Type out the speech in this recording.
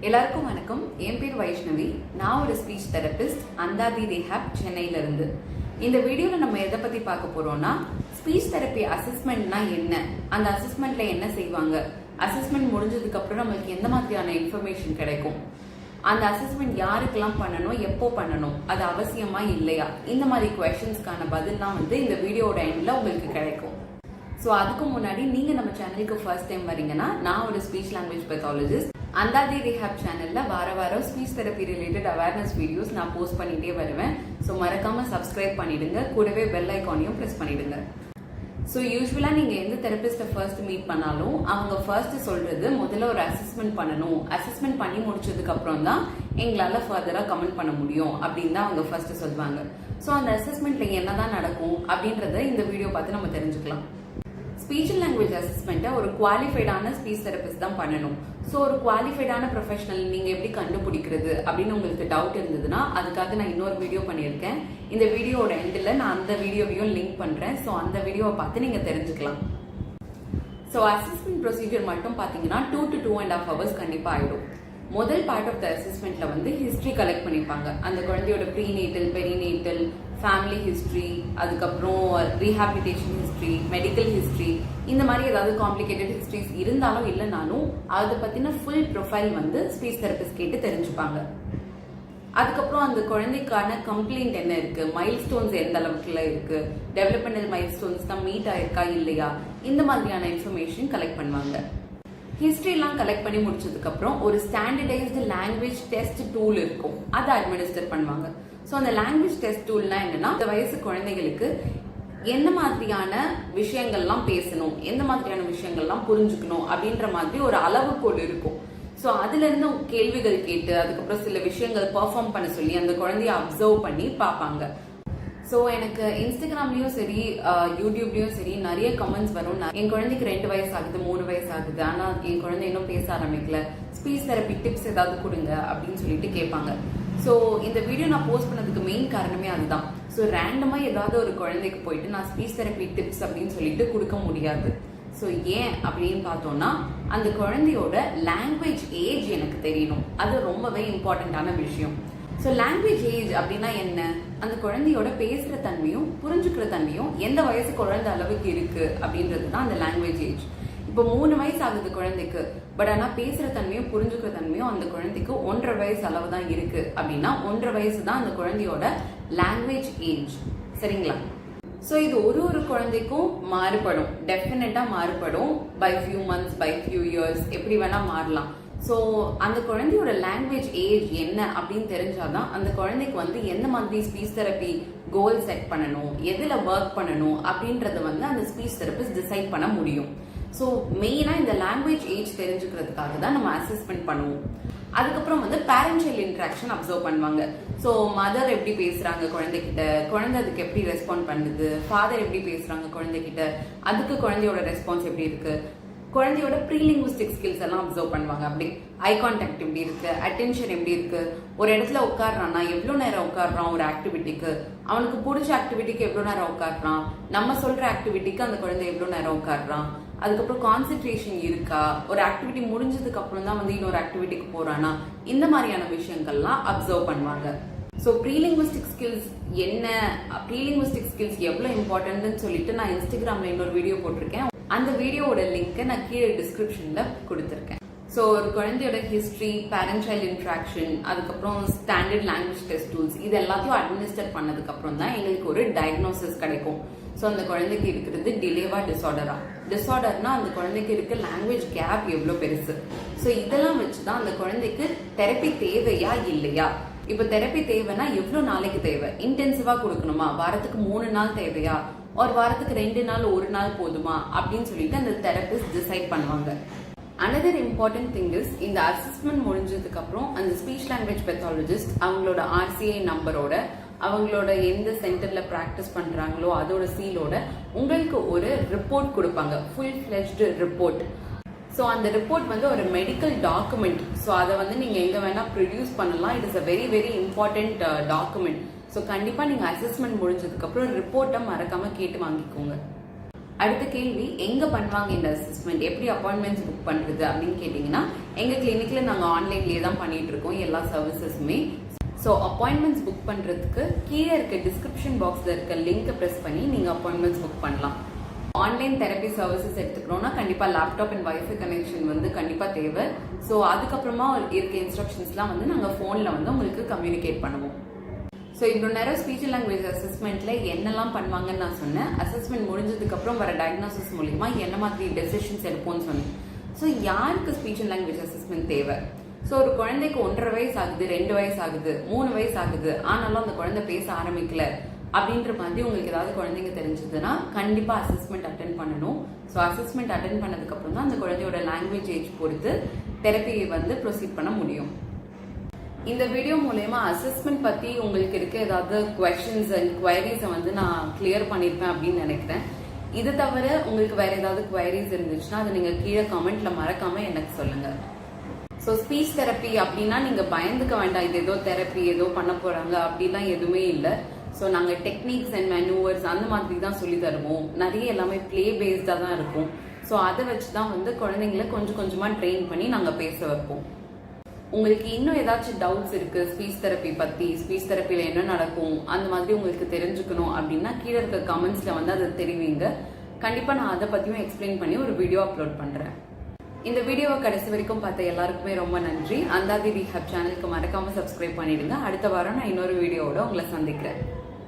எல்லாருக்கும் வணக்கம். என் பேர் வைஷ்ணவி. நான் ஒரு ஸ்பீச் தெரபிஸ்ட் அந்தாதி ரிஹாப் சென்னையில இருந்து. இந்த வீடியோல நம்ம எதை பத்தி பார்க்க போறோம்னா, ஸ்பீச் தெரப்பி அசஸ்மெண்ட்னா என்ன, அந்த அசஸ்மெண்ட்ல என்ன செய்வாங்க, அசஸ்மெண்ட் முடிஞ்சதுக்கு அப்புறம் நம்மளுக்கு எந்த மாதிரியான இன்ஃபர்மேஷன் கிடைக்கும், அந்த அசஸ்மெண்ட் யாருக்கெல்லாம் பண்ணணும், எப்போ பண்ணணும், அது அவசியமா இல்லையா, இந்த மாதிரி குவெஸ்சன்ஸ்க்கான பதில்லாம் இந்த வீடியோட எண்ட்ல உங்களுக்கு கிடைக்கும். ஸோ அதுக்கு முன்னாடி நீங்க நம்ம சேனலுக்கு ஃபர்ஸ்ட் டைம் வரீங்கன்னா, நான் ஒரு ஸ்பீச் லாங்குவேஜ் பெத்தாலஜிஸ்ட். அந்தாதி ரிஹாப் சேனல்ல வாரம் speech therapy related awareness videos நான் போஸ்ட் பண்ணிட்டே வருவேன். ஸோ மறக்காம சப்ஸ்கிரைப் பண்ணிடுங்க, கூடவே பெல் ஐக்கானையும் பிரஸ் பண்ணிடுங்க. ஸோ யூஸ்வலா நீங்க எந்த தெரபிஸ்ட ஃபர்ஸ்ட் மீட் பண்ணாலும் அவங்க ஃபர்ஸ்ட் சொல்றது முதல்ல ஒரு அசஸ்மெண்ட் பண்ணணும், அசஸ்மெண்ட் பண்ணி முடிச்சதுக்கு அப்புறம் தான் எங்களால ஃபர்தரா கமெண்ட் பண்ண முடியும் அப்படின்னு தான் அவங்க ஃபர்ஸ்ட் சொல்லுவாங்க. ஸோ அந்த அசஸ்மெண்ட்ல என்னதான் நடக்கும் அப்படின்றத இந்த வீடியோ பார்த்து நம்ம தெரிஞ்சுக்கலாம். ஸ்பீச் அண்ட் லாங்குவேஜ் அசஸ்மெண்ட்டை ஒரு குவாலிஃபைடான ஸ்பீச் தெரபிஸ்ட் தான் பண்ணணும். ஸோ ஒரு குவாலிஃபைடான ப்ரொஃபஷனல் நீங்க எப்படி கண்டுபிடிக்கிறது அப்படின்னு உங்களுக்கு டவுட் இருந்ததுன்னா, அதுக்காக நான் இன்னொரு வீடியோ பண்ணியிருக்கேன். இந்த வீடியோட எண்டில் நான் அந்த வீடியோவையும் லிங்க் பண்றேன். ஸோ அந்த வீடியோவை பார்த்து நீங்க தெரிஞ்சுக்கலாம். ஸோ அசஸ்மெண்ட் ப்ரொசீஜர் மட்டும் பார்த்தீங்கன்னா 2 to 2.5 hours கண்டிப்பா ஆயிடும். முதல் பார்ட் ஆஃப் த அசஸ்மெண்ட்ல ஹிஸ்டரி கலெக்ட் பண்ணிருப்பாங்க. அந்த குழந்தையோட ப்ரீநேட்டல், பெரிநேட்டல், ஃபேமிலி ஹிஸ்டரி, அதுக்கப்புறம் ரீஹாபிலிட்டேஷன் ஹிஸ்டரி, மெடிக்கல் ஹிஸ்டரி, இந்த மாதிரி ஏதாவது காம்ப்ளிகேட்டட் ஹிஸ்டரிஸ் இருந்தாலும் இல்லைனாலும் அதை பத்தின ஃபுல் ப்ரொஃபைல் ஸ்பீச் தெரபிஸ்ட் கேட்டு தெரிஞ்சுப்பாங்க. அதுக்கப்புறம் அந்த குழந்தைக்கான கம்ப்ளைண்ட் என்ன இருக்கு, மைல் ஸ்டோன்ஸ் எந்த அளவுக்குல இருக்கு, டெவலப்மெண்டல் மைல் ஸ்டோன்ஸ் தான் மீட் ஆயிருக்கா இல்லையா, இந்த மாதிரியான இன்ஃபர்மேஷன் கலெக்ட் பண்ணுவாங்க. ஹிஸ்டரிலாம் கலெக்ட் பண்ணி முடிச்சதுக்கு அப்புறம் ஒரு ஸ்டாண்டர்டைஸ்டு லாங்குவேஜ் டெஸ்ட் டூல் இருக்கும், அதை அட்மினிஸ்டர் பண்ணுவாங்க. ஸோ அந்த லாங்குவேஜ் டெஸ்ட் டூல்னா என்னன்னா, இந்த வயசு குழந்தைகளுக்கு எந்த மாதிரியான விஷயங்கள்லாம் பேசணும், எந்த மாதிரியான விஷயங்கள்லாம் புரிஞ்சுக்கணும் அப்படின்ற மாதிரி ஒரு அளவுகோல் இருக்கும். ஸோ அதுல இருந்து கேள்விகள் கேட்டு அதுக்கப்புறம் சில விஷயங்கள் பெர்ஃபார்ம் பண்ண சொல்லி அந்த குழந்தைய அப்சர்வ் பண்ணி பார்ப்பாங்க. ஸோ எனக்கு இன்ஸ்டாகிராம்லயும் சரி யூடியூப்லயும் சரி நிறைய கமெண்ட்ஸ் வரும். என் குழந்தைக்கு 2 வயசு ஆகுது, 3 வயசு ஆகுது, ஆனா என் குழந்தை இன்னும் பேச ஆரம்பிக்கல, ஸ்பீச் தெரப்பி டிப்ஸ் ஏதாவது கொடுங்க அப்படின்னு சொல்லிட்டு கேட்பாங்க. ஸோ இந்த வீடியோ நான் போஸ்ட் பண்ணதுக்கு மெயின் காரணமே அதுதான். ஸோ ரேண்டமா ஏதாவது ஒரு குழந்தைக்கு போயிட்டு நான் ஸ்பீச் தெரப்பி டிப்ஸ் அப்படின்னு சொல்லிட்டு கொடுக்க முடியாது. ஸோ ஏன் அப்படின்னு பார்த்தோம்னா, அந்த குழந்தையோட லாங்குவேஜ் ஏஜ் எனக்கு தெரியணும். அது ரொம்பவே இம்பார்ட்டன்டான விஷயம். ஸோ லாங்குவேஜ் ஏஜ் அப்படின்னா என்ன, அந்த குழந்தையோட பேசுற தன்மையும் புரிஞ்சுக்கிற தன்மையும் எந்த வயசு குழந்தை அளவுக்கு இருக்கு அப்படின்றது தான் அந்த லாங்குவேஜ் ஏஜ். இப்போ 3 வயசு ஆகுது குழந்தைக்கு, பட் ஆனா பேசுற தன்மையும் புரிஞ்சுக்கிற தன்மையும் அந்த குழந்தைக்கு 1.5 வயசு அளவு தான் இருக்கு அப்படின்னா 1.5 வயசு தான் அந்த குழந்தையோட லாங்குவேஜ் ஏஜ். சரிங்களா? ஸோ இது ஒரு குழந்தைக்கும் மாறுபடும், டெஃபினட்டா மாறுபடும். By few months, by few years, எப்படி வேணா மாறலாம். ஸோ அந்த குழந்தையோட லாங்குவேஜ் ஏஜ் என்ன அப்படின்னு தெரிஞ்சாதான் அந்த குழந்தைக்கு எந்த மாதிரி ஸ்பீச் தெரப்பி கோல் செட் பண்ணணும், எதுல ஒர்க் பண்ணணும் அப்படின்றத அந்த ஸ்பீச் தெரபிஸ்ட் டிசைட் பண்ண முடியும். ஸோ மெயினா இந்த லாங்குவேஜ் ஏஜ் தெரிஞ்சுக்கிறதுக்காக தான் நம்ம அசஸ்மெண்ட் பண்ணுவோம். அதுக்கப்புறம் பேரண்ட் சைல்ட் இன்டராக்ஷன் அப்சர்வ் பண்ணுவாங்க. ஸோ மதர் எப்படி பேசுறாங்க குழந்தைகிட்ட, குழந்தை அதுக்கு எப்படி ரெஸ்பாண்ட் பண்ணுது, ஃபாதர் எப்படி பேசுறாங்க குழந்தைகிட்ட, அதுக்கு குழந்தையோட ரெஸ்பான்ஸ் எப்படி இருக்கு, குழந்தையோட ப்ரீலிங்குவிஸ்டிக் ஸ்கில்ஸ் எல்லாம் அப்சர்வ் பண்ணுவாங்க. அப்படி ஐ கான்டாக்ட் எப்படி இருக்கு, அட்டென்ஷன் எப்படி இருக்கு, ஒரு இடத்துல உட்காடுறான்னா எவ்வளவு நேரம் உட்காடுறான் ஒரு ஆக்டிவிட்டிக்கு, அவனுக்கு பிடிச்ச ஆக்டிவிட்டிக்கு எவ்வளவு நேரம் உட்காடுறான், நம்ம சொல்ற ஆக்டிவிட்டிக்கு அந்த குழந்தை எவ்வளவு நேரம் உட்காடுறான், அதுக்கப்புறம் கான்சென்ட்ரேஷன் இருக்கா, ஒரு ஆக்டிவிட்டி முடிஞ்சதுக்கு அப்புறம் தான் இன்னொரு ஆக்டிவிட்டிக்கு போறானா, இந்த மாதிரியான விஷயங்கள்லாம் அப்சர்வ் பண்ணுவாங்க. ஸோ ப்ரீலிங்குவிஸ்டிக் ஸ்கில்ஸ் என்ன, ப்ரீலிங்குவிஸ்டிக் ஸ்கில்ஸ் எவ்வளவு இம்பார்ட்டன்ட்னு சொல்லிட்டு நான் இன்ஸ்டாகிராம்ல இன்னொரு வீடியோ போட்டிருக்கேன். அந்த வீடியோவோட லிங்க் நான் கீழே டிஸ்கிரிப்ஷன்ல கொடுத்துருக்கேன். ஸோ ஒரு குழந்தையோட ஹிஸ்டரி, பேரண்ட் சைல்ட் இன்ட்ராக்ஷன், அதுக்கப்புறம் ஸ்டாண்டர்ட் லாங்குவேஜ் டெஸ்ட் டூல்ஸ், இது எல்லாத்தையும் அட்மினிஸ்டர் பண்ணதுக்கு அப்புறம் தான் எங்களுக்கு ஒரு டயக்னோசிஸ் கிடைக்கும். ஸோ அந்த குழந்தைக்கு இருக்கிறது டிலேவா டிசார்டரா, டிசார்டர்னா அந்த குழந்தைக்கு இருக்க லாங்குவேஜ் கேப் எவ்வளவு பெருசு. ஸோ இதெல்லாம் வச்சுதான் அந்த குழந்தைக்கு தெரப்பி தேவையா இல்லையா. இப்ப தெரப்பி தேவைன்னா எவ்வளவு நாளைக்கு தேவை, இன்டென்சிவா கொடுக்கணுமா, வாரத்துக்கு 3 நாள் தேவையா, ஒரு வாரத்துக்கு 2 நாள் 1 நாள் போதுமா அப்படின்னு சொல்லிட்டு அந்த தெரபிஸ்ட் டிசைட் பண்ணுவாங்க. அனதர் இம்பார்ட்டன்ட் திங் இஸ், இந்த அசஸ்மெண்ட் முடிஞ்சதுக்கு அப்புறம் அந்த ஸ்பீச் லாங்குவேஜ் பெத்தாலஜிஸ்ட் அவங்களோட RCA நம்பரோட, அவங்களோட எந்த சென்டர்ல பிராக்டிஸ் பண்றாங்களோ அதோட சீலோட உங்களுக்கு ஒரு ரிப்போர்ட் கொடுப்பாங்க, ஃபுல் ஃபிளெஜ்டு ரிப்போர்ட். ஸோ அந்த ரிப்போர்ட் ஒரு மெடிக்கல் டாக்குமெண்ட். ஸோ அதை நீங்க எங்க வேணா ப்ரொடியூஸ் பண்ணலாம். It is a very very important document. So கண்டிப்பா நீங்க அசஸ்மெண்ட் முடிஞ்சதுக்கு அப்புறம் ரிப்போர்ட்டை மறக்காம கேட்டு வாங்கிக்கோங்க. அடுத்த கேள்வி, எங்க பண்ணுவாங்க இந்த அசஸ்மெண்ட், எப்படி அப்பாயின்மெண்ட்ஸ் புக் பண்றது அப்படின்னு கேட்டீங்கன்னா, எங்க கிளினிக்ல நாங்க ஆன்லைன்லயே தான் பண்ணிட்டு இருக்கோம் எல்லா சர்வீசஸுமே. ஸோ அப்பாயின்மெண்ட்ஸ் புக் பண்றதுக்கு கீழே இருக்க டிஸ்கிரிப்ஷன் பாக்ஸ்ல இருக்க லிங்கை பிரஸ் பண்ணி நீங்க அப்பாயின்மெண்ட்ஸ் புக் பண்ணலாம். ஆன்லைன் தெரப்பி சர்வீசஸ் எடுத்துக்கிறோம்னா கண்டிப்பா லேப்டாப் அண்ட் வைஃபை கனெக்ஷன் வந்து கண்டிப்பா தேவை. ஸோ அதுக்கப்புறமா இருக்க இன்ஸ்ட்ரக்ஷன்ஸ்லாம் வந்து நாங்க போன்ல வந்து உங்களுக்கு கம்யூனிகேட் பண்ணுவோம். ஸோ இவ்வளோ நேரம் ஸ்பீச் லாங்குவேஜ் அசஸ்மெண்ட்ல என்னெல்லாம் பண்ணுவாங்கன்னு நான் சொன்னேன். அசஸ்மெண்ட் முடிஞ்சதுக்கு அப்புறம் வர டயக்னோசிஸ் மூலியமா என்ன மாதிரி டெசிஷன்ஸ் எடுப்போம்னு சொன்னேன். ஸோ யாருக்கு ஸ்பீச் அண்ட் லாங்குவேஜ் அசஸ்மெண்ட் தேவை? ஸோ ஒரு குழந்தைக்கு 1.5 வயசு ஆகுது, 2 வயசு ஆகுது, 3 வயசு ஆகுது, ஆனாலும் அந்த குழந்தை பேச ஆரம்பிக்கல அப்படின்ற மாதிரி உங்களுக்கு ஏதாவது குழந்தைங்க தெரிஞ்சதுன்னா கண்டிப்பா அசஸ்மெண்ட் அட்டென்ட் பண்ணணும். ஸோ அசஸ்மெண்ட் அட்டென்ட் பண்ணதுக்கு அப்புறம் தான் அந்த குழந்தையோட லாங்குவேஜ் ஏஜ் பொறுத்து தெரப்பியை வந்து ப்ரொசீட் பண்ண முடியும். இந்த வீடியோ மூலயமா அசஸ்மெண்ட் பத்தி உங்களுக்கு இருக்க ஏதாவது குவெஸ்டின்ஸ் அண்ட் குவைரிஸை வந்து நான் கிளியர் பண்ணிருப்பேன் அப்படின்னு நினைக்கிறேன். இது தவிர உங்களுக்கு வேற ஏதாவது குவைரிஸ் இருந்துச்சுன்னா அதை நீங்க கீழே கமெண்ட்ல மறக்காம எனக்கு சொல்லுங்க. ஸோ ஸ்பீச் தெரப்பி அப்படின்னா நீங்க பயந்துக்க வேண்டாம், இது ஏதோ தெரப்பி ஏதோ பண்ண போறாங்க அப்படிலாம் எதுவுமே இல்லை. ஸோ நாங்கள் டெக்னிக்ஸ் அண்ட் மேனுவர்ஸ் அந்த மாதிரி தான் சொல்லி தருவோம். நிறைய எல்லாமே பிளே பேஸ்டாக தான் இருக்கும். ஸோ அதை வச்சு தான் வந்து குழந்தைங்களை கொஞ்சம் கொஞ்சமாக ட்ரெயின் பண்ணி நாங்கள் பேச வைப்போம். உங்களுக்கு இன்னும் ஏதாச்சும் டவுட்ஸ் இருக்கு ஸ்பீச் தெரப்பி பத்தி, ஸ்பீச் தெரப்பியில் என்ன நடக்கும் அந்த மாதிரி உங்களுக்கு தெரிஞ்சுக்கணும் அப்படின்னா கீழே இருக்க கமெண்ட்ஸ்ல வந்து அதை தெரிவிங்க. கண்டிப்பாக நான் அதை பற்றியும் எக்ஸ்பிளைன் பண்ணி ஒரு வீடியோ அப்லோட் பண்ணுறேன். இந்த வீடியோவை கடைசி வரைக்கும் பார்த்த எல்லாருக்குமே ரொம்ப நன்றி. அந்தாதி ரீஹாப் சேனலுக்கு மறக்காம சப்ஸ்கிரைப் பண்ணிடுங்க. அடுத்த வாரம் நான் இன்னொரு வீடியோவோட உங்களை சந்திக்கிறேன்.